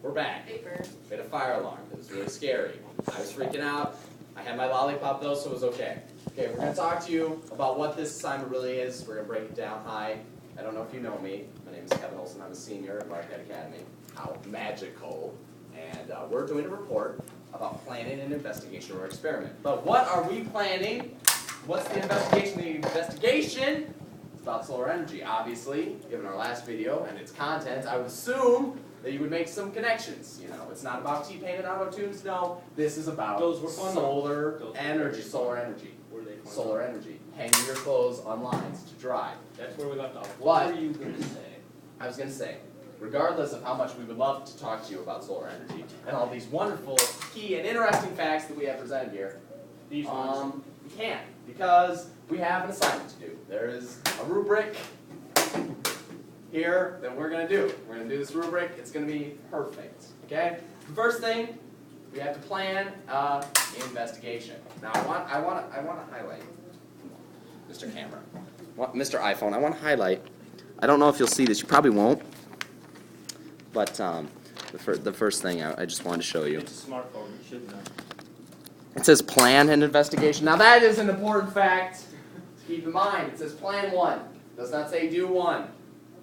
We're back. Paper. We had a fire alarm. It was really scary. I was freaking out. I had my lollipop though, so it was okay. Okay, we're gonna talk to you about what this assignment really is. We're gonna break it down. Hi, I don't know if you know me. My name is Kevin Olson. I'm a senior at Marquette Academy. How magical! And we're doing a report about planning an investigation or experiment. But what are we planning? What's the investigation? The investigation is about solar energy, obviously. Given our last video and its content, I would assume that you would make some connections. You know, it's not about T-Pain and auto-tunes. No, this is about Those were fun. solar Those were energy. fun. Solar energy. Were they fun? Solar energy. Hanging your clothes on lines to dry. That's where we left off. What? What were you going to say? I was going to say, regardless of how much we would love to talk to you about solar energy and all these wonderful, key, and interesting facts that we have presented here, These ones. we can't because we have an assignment to do. There is a rubric here that we're going to do. We're going to do this rubric. It's going to be perfect. Okay? First thing, we have to plan an investigation. Now, I want to highlight, Mr. Camera, Mr. iPhone. I want to highlight. I don't know if you'll see this. You probably won't. But the first thing I just wanted to show you. It's a smartphone. You should know. It says plan an investigation. Now that is an important fact to keep in mind. It says plan one. It does not say do one.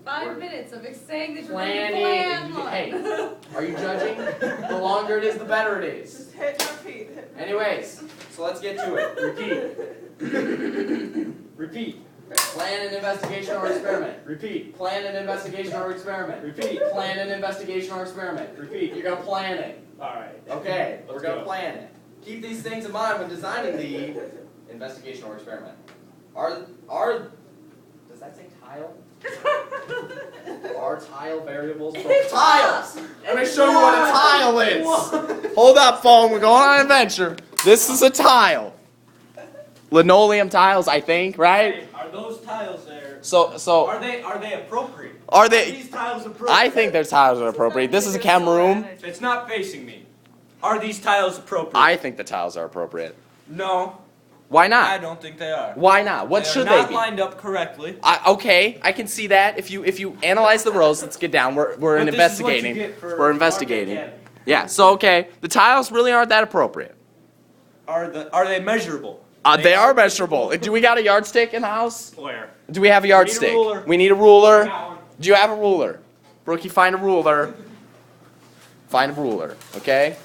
5 minutes of saying that you're going to Planning. plan one. Hey, are you judging? The longer it is, the better it is. Just hit and repeat. Anyways, so let's get to it. Repeat. Repeat. Plan an investigation or experiment. Repeat. Plan an investigation or experiment. Repeat. Plan an investigation or experiment. Repeat. You're gonna plan it. All right. Okay, Let's we're gonna go. plan it. Keep these things in mind when designing the investigation or experiment. Does that say tile? Are tile variables? Tiles! Let me show you what a tile is. Hold up, phone. We're going on an adventure. This is a tile. Linoleum tiles, I think, right? Hey, are those tiles there? So Are they appropriate? are they? These tiles appropriate? I think their tiles are appropriate. This is a chem room. It's not facing me. Are these tiles appropriate? I think the tiles are appropriate. No, Why I not? don't think they are. Why not? What They are should not they be? lined up correctly. Okay, I can see that. If you analyze the rows, let's get down. We're But investigating. This is what you get for We're investigating. Marquette Academy. Yeah. So okay, the tiles really aren't that appropriate. Are they measurable? They are measurable. Do we got a yardstick in the house? Where? Do we have a need a yardstick? ruler. We need a ruler. Got one. Do you have a ruler? Brookie, find a ruler. Find a ruler. Okay.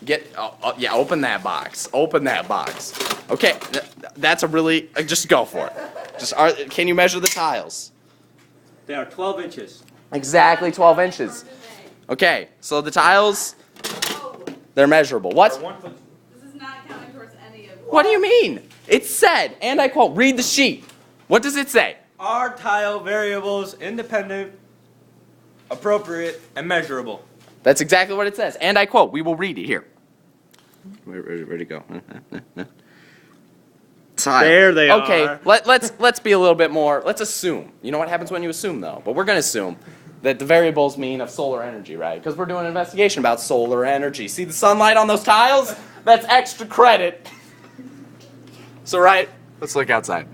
Yeah. Open that box. Open that box. Okay. That's a really. Just go for it. Can you measure the tiles? They are 12 inches. Exactly 12 inches. Okay, so the tiles, Oh, they're measurable. Or What? 1 foot. this is not counting towards any of What do you mean? It said, and I quote, read the sheet. What does it say? Are tile variables independent, appropriate, and measurable? That's exactly what it says. And I quote, we will read it here. Where'd it go? Tile. There they okay, are. let's be a little bit more, let's assume. You know what happens when you assume though? But we're going to assume that the variables mean of solar energy, right? Because we're doing an investigation about solar energy. See the sunlight on those tiles? That's extra credit. So right, let's look outside.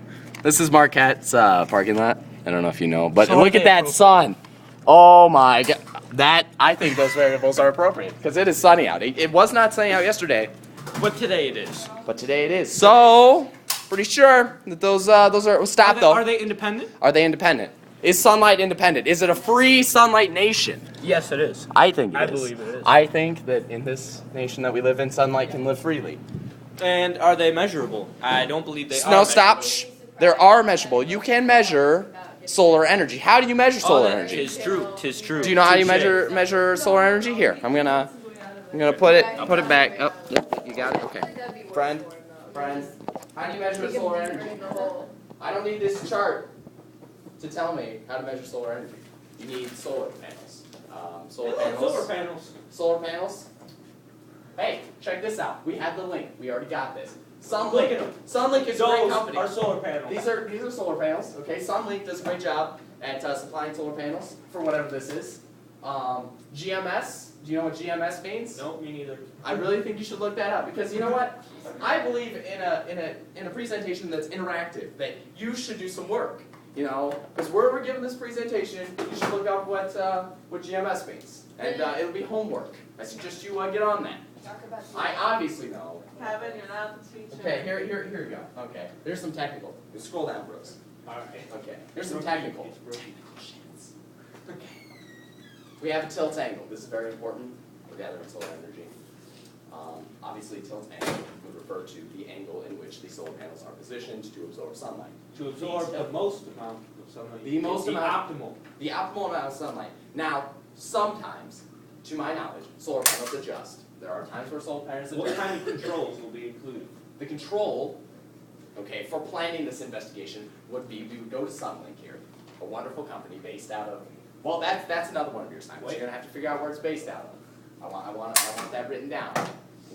This is Marquette's parking lot. I don't know if you know, but So look are at they that appropriate? sun. Oh my god. I think those variables are appropriate because it is sunny out. It was not sunny out yesterday, But today it is. but today it is. So, pretty sure that those are stop though. Are they independent? Are they independent? Is sunlight independent? Is it a free sunlight nation? Yes, it is. I think it I is. believe it is. I think that in this nation that we live in, sunlight can live freely. And are they measurable? I don't believe they are. No, stop. measurable. Shh. There are measurable. You can measure solar energy. How do you measure solar energy? Tis true. Tis true. Do you know how you Touche. measure solar energy? Here, I'm gonna put it back. Oh, yep, you got it. Okay. Friend, how do you measure solar energy? I don't need this chart to tell me how to measure solar energy. You need solar panels. Solar panels. Solar panels. Hey, check this out. We have the link. We already got this. Look at 'em. Sunlink is a great Those company. are solar panels. These are solar panels. Okay, Sunlink does a great job at supplying solar panels for whatever this is. GMS. Do you know what GMS means? No, me neither. I really think you should look that up because you know what? I believe in a presentation that's interactive that you should do some work. You know, because we're giving this presentation, you should look up what GMS means, and it'll be homework. I suggest you get on that. Talk about I obviously know. Kevin, you're not the teacher. Okay, here you go. Okay, here's some technical. You scroll down, Brooks. Alright. Okay, here's some technical. Okay. We have a tilt angle. This is very important. We're gathering solar energy. Obviously, tilt angle would refer to the angle in which the solar panels are positioned to absorb sunlight. To absorb the most amount of sunlight. The most the amount. optimal. The optimal amount of sunlight. Now, sometimes, to my knowledge, solar panels adjust. There are times where solar panels What adjust. kind of controls will be included? The control, okay, for planning this investigation would be we would go to Sunlink here, a wonderful company based out of. Well, that's another one of your assignments. Wait. You're gonna have to figure out where it's based out of. I want that written down.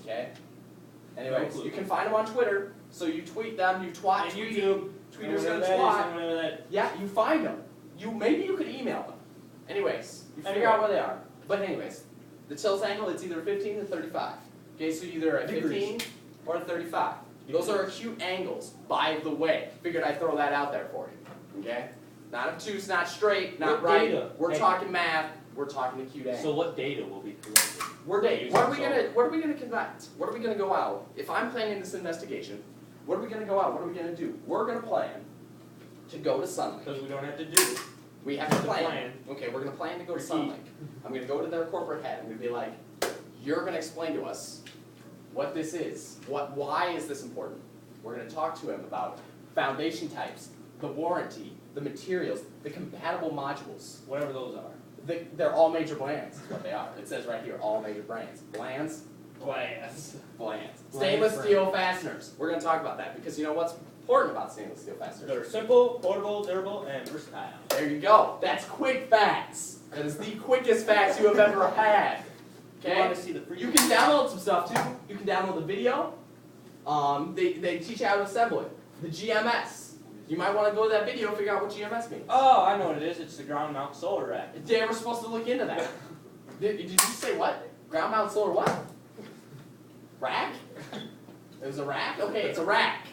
Okay. Anyways, clue. you can find them on Twitter. So you tweet them. You twat. And tweet. YouTube. Tweeters Whatever gonna that is, twat. and whatever that. Yeah, you find them. Maybe you could email them. Anyways, you figure out where they are. But anyways, the tilt angle it's either 15 or 35. Okay, so either a 15 or a 35. Those are acute angles. By the way, figured I'd throw that out there for you. Okay, not obtuse, not straight, not What right. data? We're Hey. talking math. We're talking acute angles. So what data will be collected? What are we using gonna conduct? What are we gonna go out? If I'm planning this investigation, what are we gonna go out? What are we gonna do? We're gonna plan to go to Sunlink. Because we don't have to do it. We have to The plan. plan. Okay, we're gonna plan to go to Repeat. Sunlink. I'm gonna go to their corporate head. I'm gonna be like, you're gonna explain to us what this is. Why is this important? We're gonna talk to him about foundation types, the warranty, the materials, the compatible modules. Whatever those are. They're all major brands, is what they are. It says right here, all major brands. Blands, Glass. blands. Bland Stainless brand. steel fasteners. We're gonna talk about that because you know what's important about stainless steel fasteners? They're simple, portable, durable, and versatile. There you go. That's quick facts. That is the quickest facts you have ever had. You want Okay? to see the free You can download some stuff too. You can download the video. They teach you how to assemble it. The GMS. You might want to go to that video and figure out what GMS means. Oh, I know what it is. It's the ground mount solar rack. They were supposed to look into that. Did you say what? Ground mount solar what? Rack? It was a rack? Okay, it's a rack.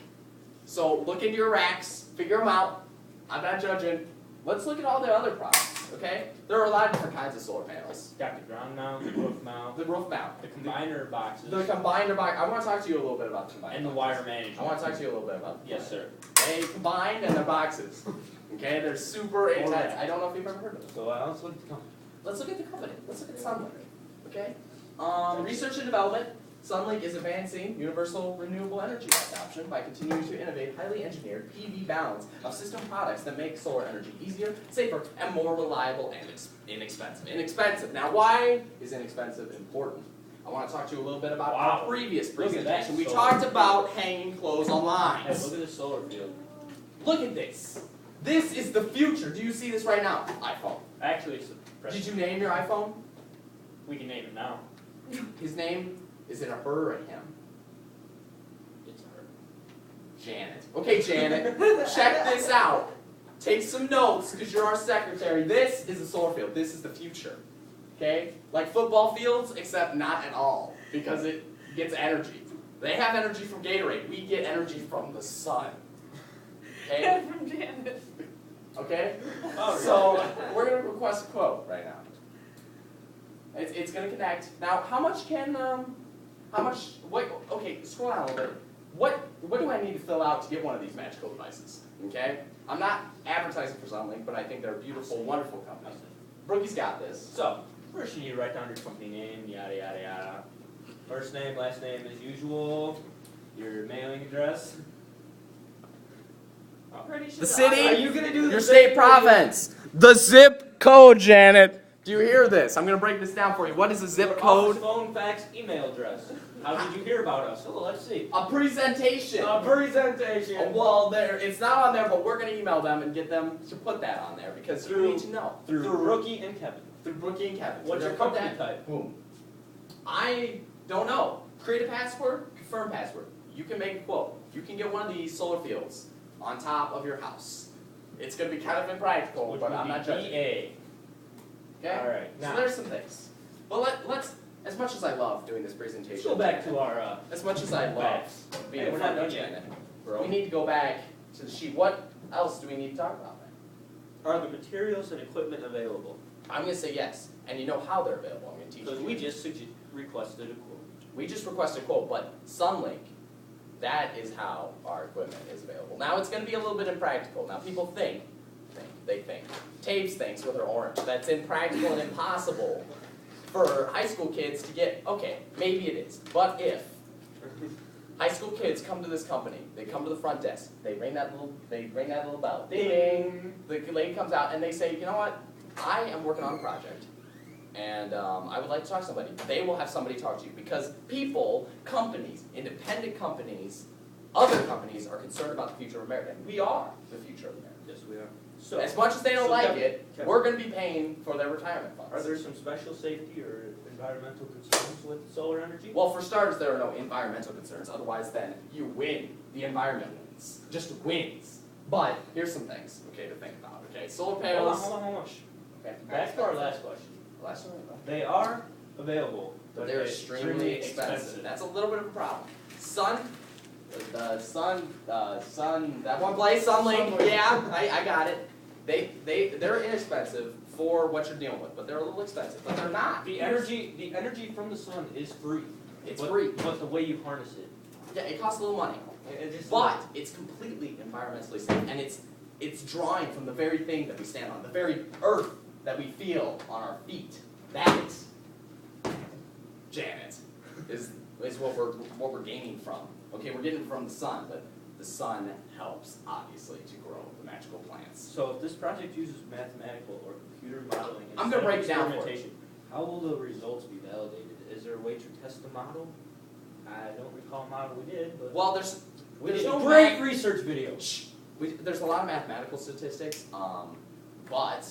So look into your racks, figure them out. I'm not judging. Let's look at all the other products, okay? There are a lot of different kinds of solar panels. Got the ground mount, the roof mount, The roof mount. the combiner boxes, The combiner box. I want to talk to you a little bit about the combiner. and the boxes. wire management. I want to talk to you a little bit about the Yes, sir. They combined and they're boxes. Okay, they're super intense. Alright. I don't know if you've ever heard of them. So let's look at the company. Let's look at the company. Let's look at Sunlink. Okay? Research and development. Sunlink is advancing universal renewable energy adoption by continuing to innovate highly engineered PV balance of system products that make solar energy easier, safer, and more reliable and inexpensive. Inexpensive. Now, why is inexpensive important? I want to talk to you a little bit about our Wow. previous Look at that presentation. We solar. talked about hanging clothes on Hey, lines. look at the solar field. Look at this. This is the future. Do you see this right now? iPhone. Actually, it's a Did press. you name your iPhone? We can name it now. His name, is it a her or a him? It's her. Janet. Okay, Janet, check this out. Take some notes, because you're our secretary. This is the solar field. This is the future. Okay? Like football fields, except not at all, because it gets energy. They have energy from Gatorade. We get energy from the sun. Okay? From Janet. Okay? Oh, So, we're going to request a quote right now. It's going to connect. Now, okay, scroll down a little bit. What do I need to fill out to get one of these magical devices? Okay? I'm not advertising for Sunlink, but I think they're a beautiful, wonderful company. Brookie's got this. So, first you need to write down your company name, yada yada yada. First name, last name as usual. Your mailing address. Pretty sure. The city, Are you gonna do the your zip state code? province, the zip code, Janet. Do you hear this? I'm going to break this down for you. What is a zip Your code? office, phone, fax, email address. How did you hear about us? Oh, let's see. A presentation. presentation. Well, it's not on there, but we're going to email them and get them to put that on there because you need to know. Through Rookie and Kevin. Through Brookie and Kevin. What's We're your gonna put company that- type? Boom. I don't know. Create a password, confirm password. You can make a quote. You can get one of these solar fields on top of your house. It's going to be kind of impractical, Which but would I'm be not judging. EA. Okay? Alright, So now, there's some things. But let's, as much as I love doing this presentation. let's go back to our, As much as I love facts. being Hey, in we're front not of you, done yet. Janet, we need to go back to the sheet. What else do we need to talk about then? Are the materials and equipment available? I'm gonna say yes, and you know how they're available, I'm gonna teach Because you. we just requested a quote. We just requested a quote, but Sunlink, that is how our equipment is available. Now, it's gonna be a little bit impractical. Now, people think, Taves thinks with her orange, that's impractical and impossible for high school kids to get, okay, maybe it is, but if high school kids come to this company, they come to the front desk, they ring that little bell, ding ding, the lady comes out and they say, you know what, I am working on a project, and I would like to talk to somebody. They will have somebody talk to you, because people, companies, independent companies, other companies are concerned about the future of America, and we are the future of America. Yes, we are. So, As much as they don't like Kevin, it, we're gonna be paying for their retirement funds. are there some special safety or environmental concerns with solar energy? Well, for starters, there are no environmental concerns, otherwise then you win. The environment wins, just wins. But here's some things, okay, to think about, okay? Solar panels. Hold on. Okay. Back to our last question. Last one. They are available, But they're extremely expensive. That's a little bit of a problem. Sun, that one place, Sunlink, yeah, I got it. They're inexpensive for what you're dealing with, but they're a little expensive, but they're not. The energy from the sun is free. It's but, free. But the way you harness it. Yeah, it costs a little money, It's but it's completely environmentally safe, and it's drawing from the very thing that we stand on, the very earth that we feel on our feet. That, Janet, is what we're gaining from. Okay, we're getting from the sun, but the sun helps, obviously, to grow the magical plants. So if this project uses mathematical or computer modeling I'm gonna instead break of it down for you. experimentation, how will the results be validated? Is there a way to test the model? I don't recall a model we did, but Well, there's we did a no great research video. there's a lot of mathematical statistics, but,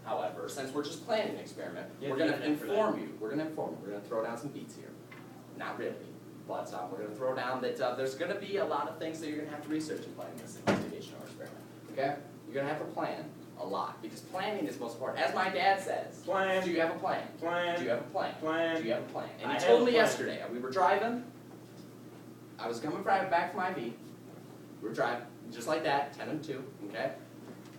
however, since we're just planning an experiment, Yeah, we're the gonna internet for that. inform you, we're gonna throw down some beats here. Not really, but we're gonna throw down that there's gonna be a lot of things that you're gonna have to research in planning this investigation or experiment, okay? You're gonna have to plan a lot, because planning is most important. As my dad says, Plan, do you have a plan? Do plan, you have a plan? plan. Do you have a plan? And I he have told a me plan. yesterday, we were driving, I was coming back from IV, we were driving, just like that, 10 and 2, okay?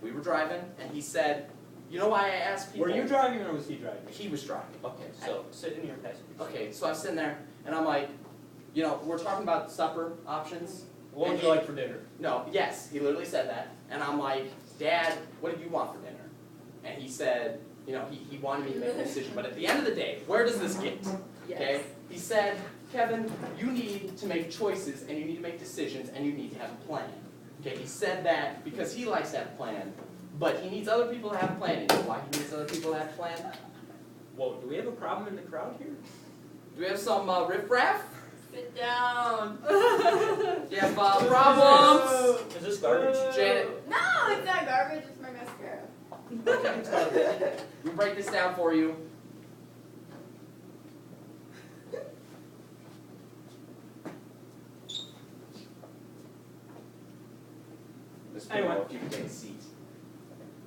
We were driving, and he said, you know why I asked people? Were you driving or was he driving? He was driving. Okay, so sit in your passenger seat. Okay, so I'm sitting there, and I'm like, you know, we're talking about supper options. What would you like for dinner? No, yes, he literally said that, and I'm like, Dad, what do you want for dinner? And he said, you know, he wanted me to make a decision, but at the end of the day, where does this get? Okay? He said, Kevin, you need to make choices, and you need to make decisions, and you need to have a plan. Okay, he said that because he likes to have a plan, but he needs other people to have a plan. You know why he needs other people to have a plan? Whoa, do we have a problem in the crowd here? Do we have some riffraff? Sit down. Do you have problems? Is this garbage? Janet? No, it's not garbage, it's my mascara. Okay. We'll break this down for you. Miss Pumo, Anyway. if you can take a seat.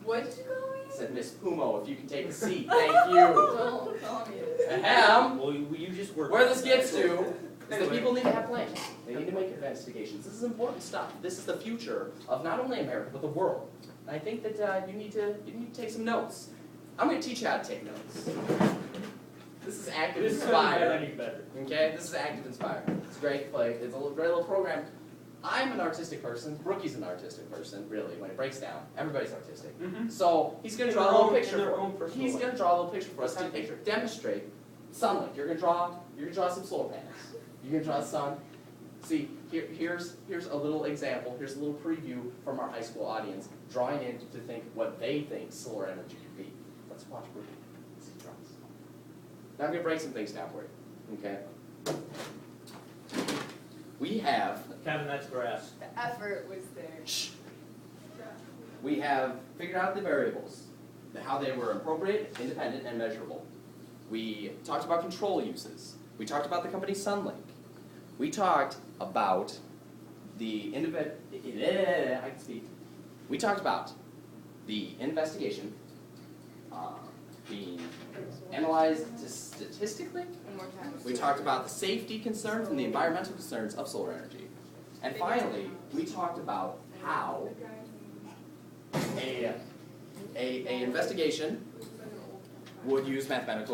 What did you call me? I said, Miss Pumo, if you can take a seat, thank you. Don't call me it. Ahem. Well, you just work. Where this gets to is that Anyway. people need to have plans. They need to make investigations. This is important stuff. This is the future of not only America, but the world. And I think that you need to take some notes. I'm going to teach you how to take notes. This is Active This is Inspire. any better. Okay, this is Active Inspire. It's great. Like it's a great little program. I'm an artistic person. Rookie's an artistic person. Really, when it breaks down, everybody's artistic. Mm-hmm. So he's going to draw a Their little own- picture in their for own personal He's way. going to draw a little picture for us to demonstrate sunlight. You're going to draw some solar panels. You're going to draw the sun. See, here's a little example. Here's a little preview from our high school audience, drawing in to think what they think solar energy could be. Let's watch Rookie as he draws. Now I'm going to break some things down for you. Okay. We have Kevin, that's grass. The effort was there. We have figured out the variables, how they were appropriate, independent, and measurable. We talked about control uses. We talked about the company Sunlink. We talked about the I can speak. We talked about the investigation being analyzed statistically. One more time. We talked about the safety concerns and the environmental concerns of solar energy. And finally, we talked about how a a investigation would use mathematical